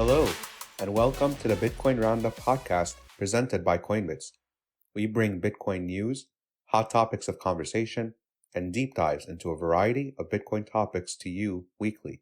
Hello, and welcome to the Bitcoin Roundup podcast presented by Coinbits. We bring Bitcoin news, hot topics of conversation, and deep dives into a variety of Bitcoin topics to you weekly.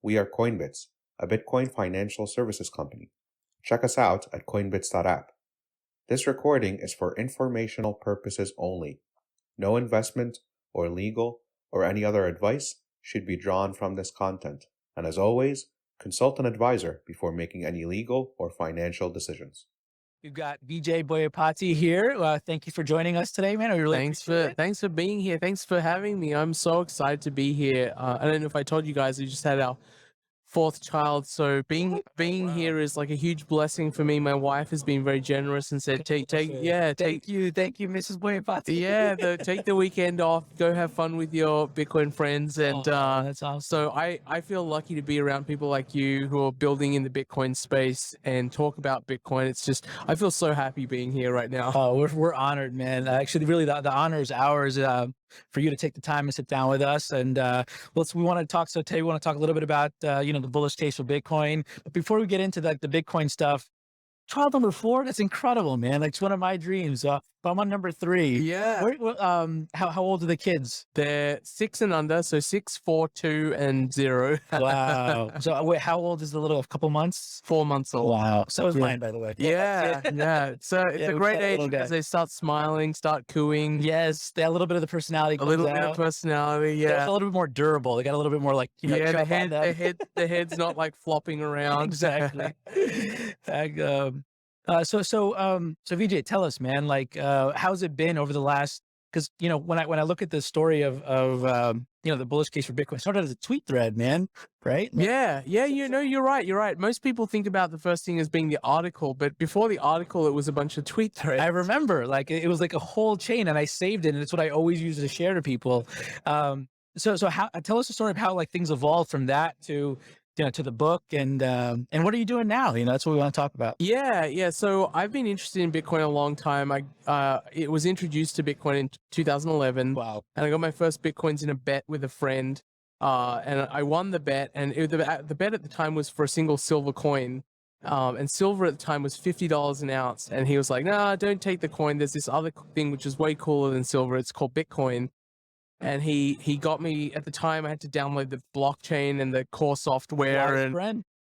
We are Coinbits, a Bitcoin financial services company. Check us out at coinbits.app. This recording is for informational purposes only. No investment or legal or any other advice should be drawn from this content. And as always, consult an advisor before making any legal or financial decisions. We've got Vijay Boyapati here. Thank you for joining us today, man. Thanks for being here. Thanks for having me. I'm so excited to be here. I don't know if I told you guys, we just had our fourth child, so being here is like a huge blessing for me. My wife has been very generous and said, thank you, Mrs. Boyapati. take the weekend off, go have fun with your Bitcoin friends, and that's awesome. so I feel lucky to be around people like you who are building in the Bitcoin space and talk about Bitcoin. It's just, I feel so happy being here right now. Oh, we're honored, man. Actually, really, the honor is ours for you to take the time and sit down with us. And we want to talk. So today we want to talk a little bit about the bullish case for Bitcoin. But before we get into the Bitcoin stuff, child number 4, that's incredible, man. Like, it's one of my dreams. But I'm on number 3. Yeah. How old are the kids? They're 6 and under, so 6, 4, 2, and 0. Wow. So wait, how old is the little? A couple months? 4 months old. Wow. So is mine, by the way. Yeah. So it's a great age because they start smiling, start cooing. Yes, they have a little bit of the personality. A little bit of personality, yeah. It's a little bit more durable. They got a little bit more like, the head's not like flopping around. Exactly. So Vijay, tell us, man, like, how's it been over the last? Because when I look at the story of the bullish case for Bitcoin, it started as a tweet thread, man, right? Yeah. You're right. Most people think about the first thing as being the article, but before the article, it was a bunch of tweet threads. I remember, like, it was like a whole chain, and I saved it, and it's what I always use to share to people. So how? Tell us the story of how like things evolved from that to the book, and what are you doing now? That's what we want to talk about. Yeah. So I've been interested in Bitcoin a long time. It was introduced to Bitcoin in 2011. Wow. And I got my first Bitcoins in a bet with a friend, and I won the bet. And the bet at the time was for a single silver coin, and silver at the time was $50 an ounce. And he was like, "Nah, don't take the coin. There's this other thing which is way cooler than silver. It's called Bitcoin." And he got me. At the time, I had to download the blockchain and the core software.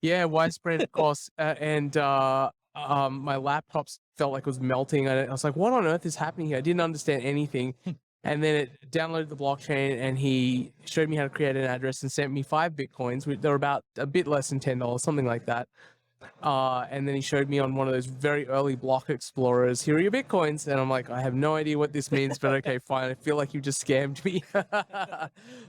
Widespread, of course. And my laptop felt like it was melting. I was like, what on earth is happening here? I didn't understand anything. And then it downloaded the blockchain, and he showed me how to create an address and sent me 5 Bitcoins. They were about a bit less than $10, something like that. And then he showed me on one of those very early block explorers, here are your Bitcoins. And I'm like, I have no idea what this means, but okay, fine. I feel like you just scammed me.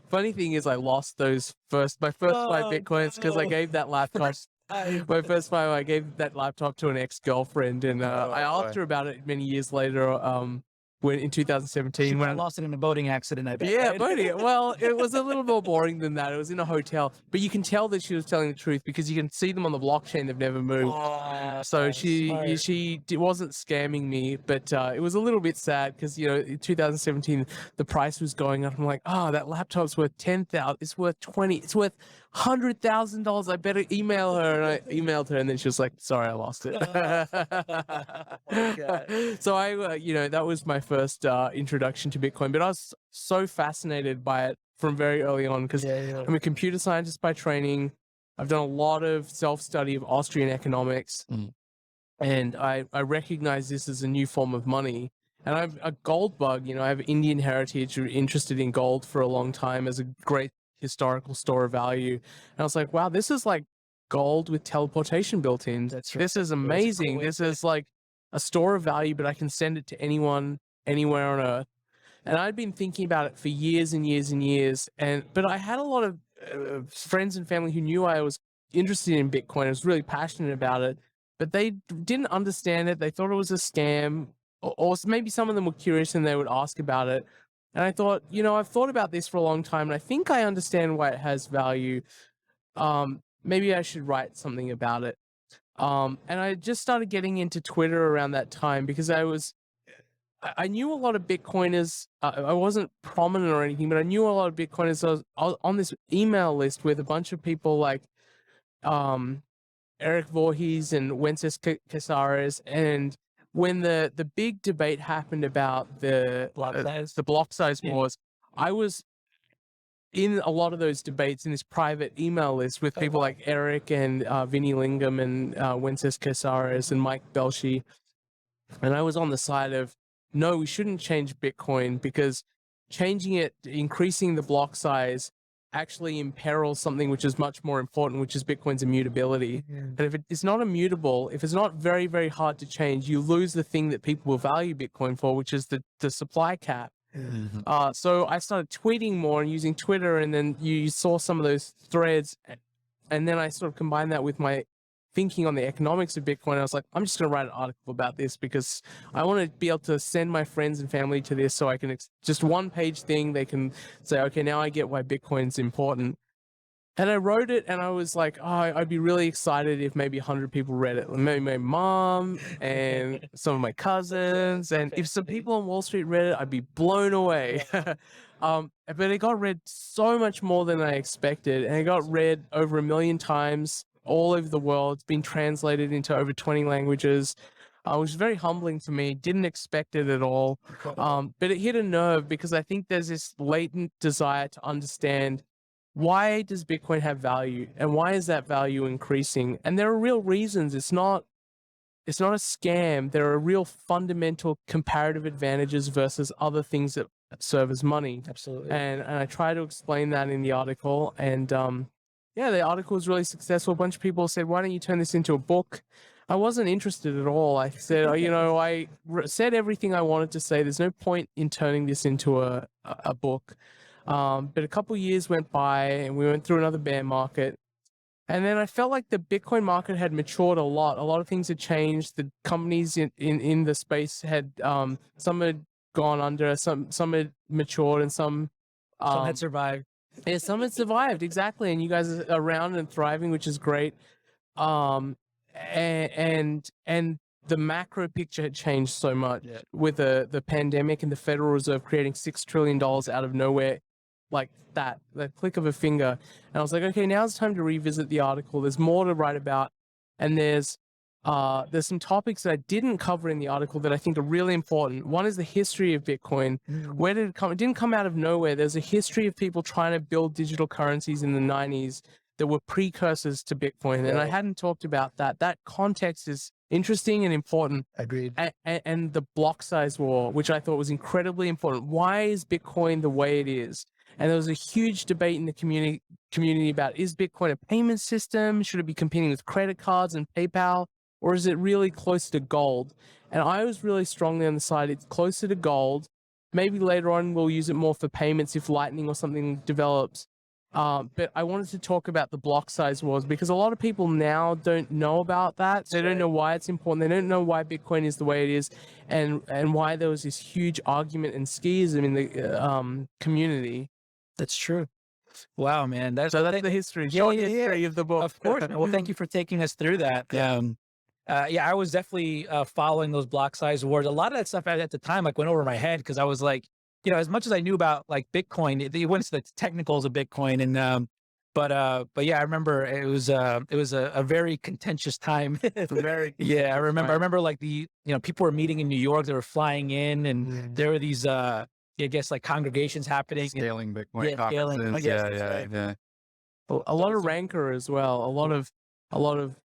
Funny thing is, I lost my first 5 Bitcoins because I gave that laptop. My first 5, I gave that laptop to an ex-girlfriend, and I asked her about it many years later. When in 2017, when I lost it in a boating accident, I bet. Yeah, right? boating. Well, it was a little more boring than that. It was in a hotel, but you can tell that she was telling the truth because you can see them on the blockchain. They've never moved. So she wasn't scamming me, but it was a little bit sad because in 2017 the price was going up. I'm like, that laptop's worth $10,000. It's worth $20,000. It's worth $100,000. I better email her. And I emailed her, and then she was like, "Sorry, I lost it." So that was my first introduction to Bitcoin, but I was so fascinated by it from very early on because I'm a computer scientist by training. I've done a lot of self-study of Austrian economics, and I recognize this as a new form of money. And I'm a gold bug. I have Indian heritage, interested in gold for a long time as a great historical store of value. And I was like, wow, this is like gold with teleportation built in. That's right. This is amazing. This is like a store of value, but I can send it to anyone, anywhere on earth. And I'd been thinking about it for years and years and years. But I had a lot of friends and family who knew I was interested in Bitcoin. I was really passionate about it, but they didn't understand it. They thought it was a scam, or maybe some of them were curious and they would ask about it. And I thought, I've thought about this for a long time, and I think I understand why it has value. Maybe I should write something about it. And I just started getting into Twitter around that time because I knew a lot of Bitcoiners. I wasn't prominent or anything, but I knew a lot of Bitcoiners. So I was on this email list with a bunch of people like Eric Voorhees and Wences Casares, and when the big debate happened about the block size wars, I was in a lot of those debates in this private email list with people like Eric and Vinny Lingam and Wences Casares and Mike Belshi. And I was on the side of, no, we shouldn't change Bitcoin because changing it, increasing the block size, actually imperils something which is much more important, which is Bitcoin's immutability. And if it's not immutable, if it's not very, very hard to change, you lose the thing that people will value Bitcoin for, which is the supply cap. So I started tweeting more and using Twitter, and then you saw some of those threads, and then I sort of combined that with my thinking on the economics of Bitcoin. I was like, I'm just going to write an article about this because I want to be able to send my friends and family to this so I can just one page thing. They can say, okay, now I get why Bitcoin's important. And I wrote it and I was like, oh, I'd be really excited if maybe 100 people read it. Maybe my mom and some of my cousins. And if some people on Wall Street read it, I'd be blown away. But it got read so much more than I expected. And it got read over 1 million times all over the world. It's been translated into over 20 languages, which is very humbling for me. Didn't expect it at all. But it hit a nerve because I think there's this latent desire to understand, why does Bitcoin have value and why is that value increasing? And there are real reasons. It's not a scam. There are real fundamental comparative advantages versus other things that serve as money. Absolutely. And I try to explain that in the article. And yeah, the article was really successful. A bunch of people said, why don't you turn this into a book? I wasn't interested at all. I said, I said everything I wanted to say. There's no point in turning this into a book. But a couple of years went by and we went through another bear market. And then I felt like the Bitcoin market had matured a lot. A lot of things had changed. The companies in the space had, some had gone under, some had matured, and some had survived. Yeah, some had survived, exactly. And you guys are around and thriving, which is great. And the macro picture had changed so much with the pandemic and the Federal Reserve creating $6 trillion out of nowhere, like that, the click of a finger. And I was like, okay, now's the time to revisit the article. There's more to write about. And there's some topics that I didn't cover in the article that I think are really important. One is the history of Bitcoin. Where did it come? It didn't come out of nowhere. There's a history of people trying to build digital currencies in the 90s that were precursors to Bitcoin. And I hadn't talked about that. That context is interesting and important. Agreed. And the block size war, which I thought was incredibly important. Why is Bitcoin the way it is? And there was a huge debate in the community about, is Bitcoin a payment system? Should it be competing with credit cards and PayPal? Or is it really closer to gold? And I was really strongly on the side, it's closer to gold. Maybe later on we'll use it more for payments if Lightning or something develops. But I wanted to talk about the block size wars because a lot of people now don't know about that. They don't know why it's important. They don't know why Bitcoin is the way it is, and why there was this huge argument and schism in the community. That's true. Wow, man. That's the history. Short history of the book. Of course. Man. Well, thank you for taking us through that. I was definitely following those block size wars. A lot of that stuff at the time like went over my head because I was like, as much as I knew about like Bitcoin, it went to the technicals of Bitcoin, and but yeah, I remember it was a very contentious time. I remember like people were meeting in New York. They were flying in, and there were these I guess like congregations happening, scaling Bitcoin conferences. Yeah. A lot of rancor as well. A lot of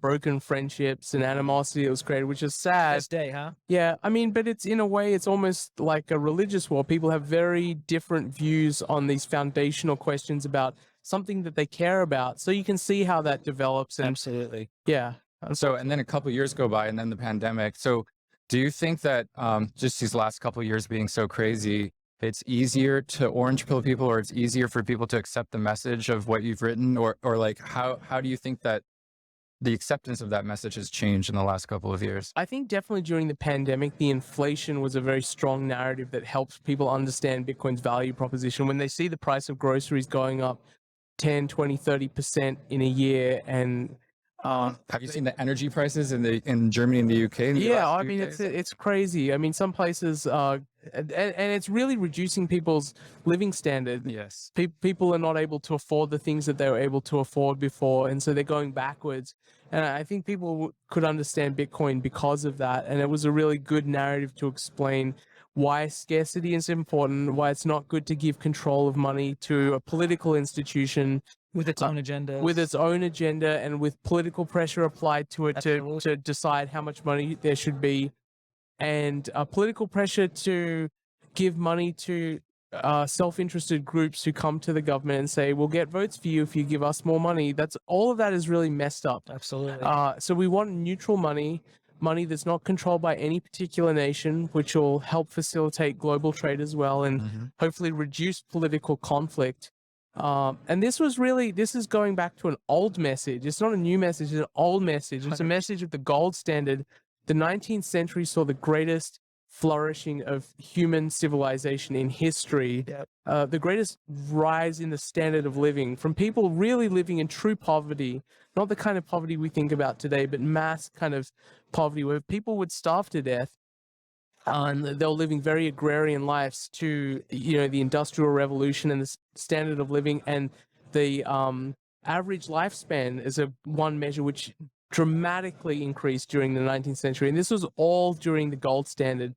broken friendships and animosity that was created, which is sad. This day, huh? Yeah, I mean, but it's in a way, it's almost like a religious war. People have very different views on these foundational questions about something that they care about. So you can see how that develops. And, absolutely. Yeah. So, and then a couple of years go by, and then the pandemic. So, do you think that just these last couple of years being so crazy, it's easier to orange pill people, or it's easier for people to accept the message of what you've written, or like how do you think that the acceptance of that message has changed in the last couple of years? I think definitely during the pandemic, the inflation was a very strong narrative that helps people understand Bitcoin's value proposition. When they see the price of groceries going up 10, 20, 30% in a year, and have you seen the energy prices in Germany and the UK? I mean, it's crazy. I mean, some places, and it's really reducing people's living standard. Yes. People are not able to afford the things that they were able to afford before, and so they're going backwards. And I think people could understand Bitcoin because of that. And it was a really good narrative to explain why scarcity is important, why it's not good to give control of money to a political institution with its own agenda. And with political pressure applied to it to decide how much money there should be, and political pressure to give money to self-interested groups who come to the government and say, we'll get votes for you if you give us more money. All of that is really messed up. Absolutely. So we want neutral money that's not controlled by any particular nation, which will help facilitate global trade as well, and hopefully reduce political conflict. And this is going back to an old message. It's not a new message, it's an old message. It's a message of the gold standard. The 19th century saw the greatest flourishing of human civilization in history. The greatest rise in the standard of living from people really living in true poverty, not the kind of poverty we think about today, but mass kind of poverty where people would starve to death. And they were living very agrarian lives to, the Industrial Revolution and the standard of living, and the average lifespan is one measure which dramatically increased during the 19th century. And this was all during the gold standard.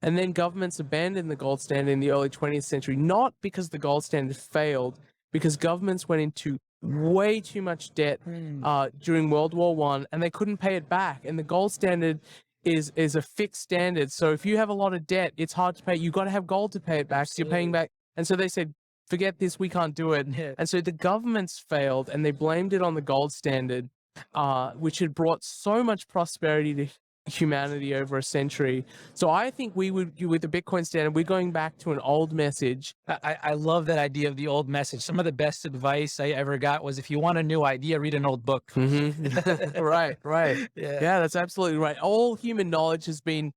And then governments abandoned the gold standard in the early 20th century, not because the gold standard failed, because governments went into way too much debt during World War I, and they couldn't pay it back. And the gold standard is a fixed standard. So if you have a lot of debt, it's hard to pay. You've got to have gold to pay it back. So you're paying back. And so they said, forget this, we can't do it. And so the governments failed, and they blamed it on the gold standard, which had brought so much prosperity to humanity over a century. So I think we would, with the Bitcoin standard, we're going back to an old message. I love that idea of the old message. Some of the best advice I ever got was, if you want a new idea, read an old book. Right. Yeah, that's absolutely right. All human knowledge has been,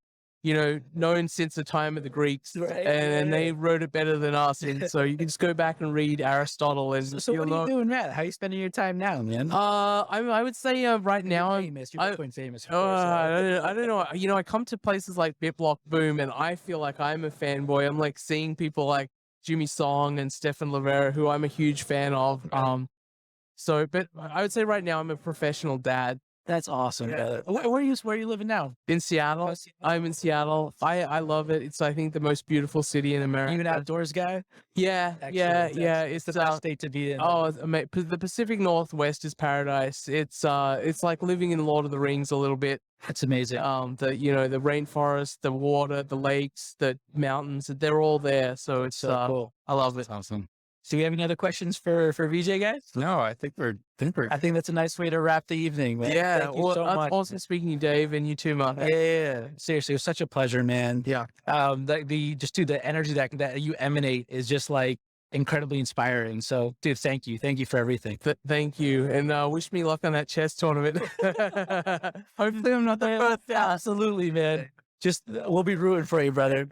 known since the time of the Greeks, and they wrote it better than us. And so you can just go back and read Aristotle. And so what are you doing, Matt? How are you spending your time now, man? I would say right now you're Bitcoin famous. Of course, I don't know. I come to places like BitBlockBoom, and I feel like I'm a fanboy. I'm like seeing people like Jimmy Song and Stefan Livera, who I'm a huge fan of. But I would say right now I'm a professional dad. That's awesome. Yeah. Where are you living now? In Seattle. I'm in Seattle. I love it. It's, I think, the most beautiful city in America. Are you an outdoors guy? Yeah. It's the best state to be in. Oh, the Pacific Northwest is paradise. It's like living in Lord of the Rings a little bit. That's amazing. The rainforest, the water, the lakes, the mountains, they're all there. So it's so cool. I love it. That's awesome. So we have any other questions for Vijay, guys? No, I think that's a nice way to wrap the evening, man. Yeah. Thank you so much. Also speaking to you, Dave, and you too, man. Yeah. Seriously, it was such a pleasure, man. Yeah. The energy that you emanate is just like incredibly inspiring. So, dude, thank you for everything. Thank you, and wish me luck on that chess tournament. Hopefully, I'm not the first. Yeah, absolutely, man. Just we'll be rooting for you, brother.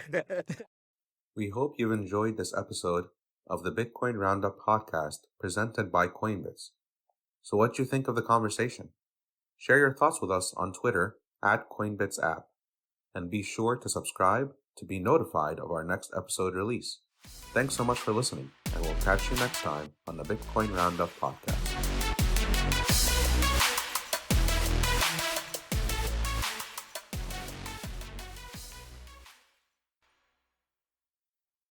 We hope you've enjoyed this episode of the Bitcoin Roundup podcast presented by Coinbits. So what do you think of the conversation? Share your thoughts with us on Twitter @CoinbitsApp, and be sure to subscribe to be notified of our next episode release. Thanks so much for listening, and we'll catch you next time on the Bitcoin Roundup podcast.